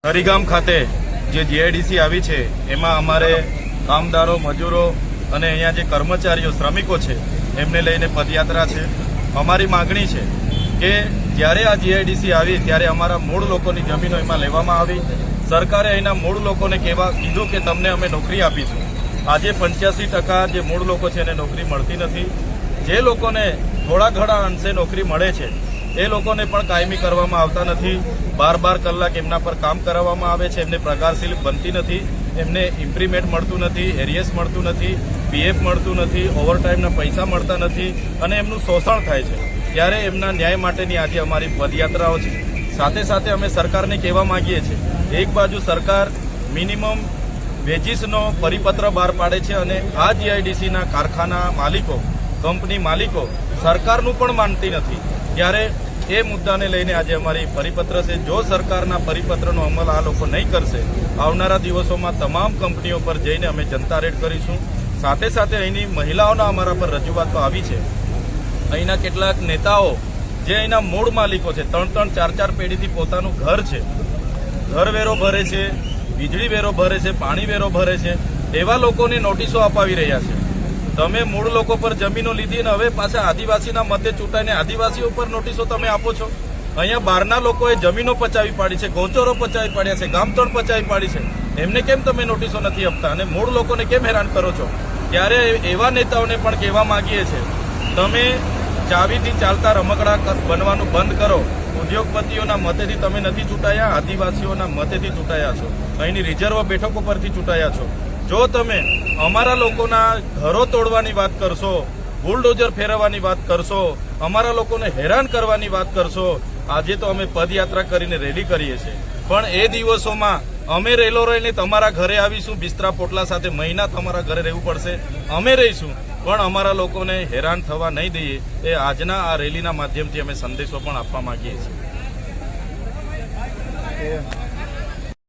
હરિગામ ખાતે જે જીઆઈડીસી આવી છે એમાં અમારે કામદારો, મજૂરો અને અહીંયા જે કર્મચારીઓ, શ્રમિકો છે એમને લઈને પદયાત્રા છે। અમારી માગણી છે કે જ્યારે આ જીઆઈડીસી આવી ત્યારે અમારા મૂળ લોકોની જમીનો એમાં લેવામાં આવી। સરકારે અહીંના મૂળ લોકોને કીધું કે તમને અમે નોકરી આપીશું। આજે 85% જે મૂળ લોકો છે એને નોકરી મળતી નથી। જે લોકોને થોડા ઘણા અંશે નોકરી મળે છે એ લોકોને પણ કાયમી કરવામાં આવતા નથી। 12 કલાક એમના પર કામ કરાવવામાં આવે છે, એમને પગાર સ્લિપ બનતી નથી, એમને ઇન્ક્રીમેન્ટ મળતું નથી, એરિયસ મળતું નથી, પીએફ મળતું નથી, ઓવરટાઈમના પૈસા મળતા નથી અને એમનું શોષણ થાય છે। ત્યારે એમના ન્યાય માટેની આજે અમારી પદયાત્રાઓ છે। સાથે સાથે અમે સરકારને કહેવા માંગીએ છીએ, એક બાજુ સરકાર મિનિમમ વેજીસનો પરિપત્ર બહાર પાડે છે અને આ જીઆઈડીસીના કારખાના માલિકો, કંપની માલિકો સરકારનું પણ માનતી નથી। ત્યારે એ મુદ્દાને લઈને આજે અમારી પરિપત્ર છે। જો સરકારના પરિપત્રનો અમલ આ લોકો નહીં કરશે, આવનારા દિવસોમાં તમામ કંપનીઓ પર જઈને અમે જનતા રેડ કરીશું। સાથે સાથે અહીંની મહિલાઓના અમારા પર રજૂઆતો આવી છે। અહીંના કેટલાક નેતાઓ જે અહીંના મૂળ માલિકો છે, 3-3, 4-4 પેઢીથી પોતાનું ઘર છે, ઘર વેરો ભરે છે, વીજળી વેરો ભરે છે, પાણી વેરો ભરે છે, એવા લોકોને નોટિસો અપાવી રહ્યા છે। તમે મૂળ લોકો પર જમીનો લીધી અને હવે પાછા આદિવાસીના મતે ચૂંટાઈને આદિવાસીઓ પર નોટિસો તમે આપો છો। અહીંયા બહારના લોકોએ જમીનો પચાવી પાડી છે, ગૌચરો પચાવી પાડ્યા છે, ગામતળ પચાવી પાડી છે, એમને કેમ તમે નોટિસો નથી આપતા અને મૂળ લોકોને કેમ હેરાન કરો છો? ત્યારે એવા નેતાઓને પણ કહેવા માંગીએ છીએ, તમે ચાવીથી ચાલતા રમકડા બનવાનું બંધ કરો। ઉદ્યોગપતિઓના મતેથી તમે નથી ચૂંટાયા, આદિવાસીઓના મતેથી ચૂંટાયા છો, અહીંની રિઝર્વ બેઠકો પરથી ચૂંટાયા છો। જો તમે અમારા લોકોના ઘરો તોડવાની વાત કરશો, બુલડોઝર ફેરવવાની વાત કરશો, અમારા લોકોને હેરાન કરવાની વાત કરશો, આજે તો અમે પદયાત્રા કરીને રેલી કરીએ છીએ, પણ એ દિવસોમાં અમે રેલો રહીને તમારા ઘરે આવીશું, બિસ્તરા પોટલા સાથે મહિના તમારા ઘરે રહેવું પડશે, અમે રહીશું, પણ અમારા લોકોને હેરાન થવા નહીં દઈએ। એ આજના આ રેલીના માધ્યમથી અમે સંદેશો પણ આપવા માંગીએ છીએ।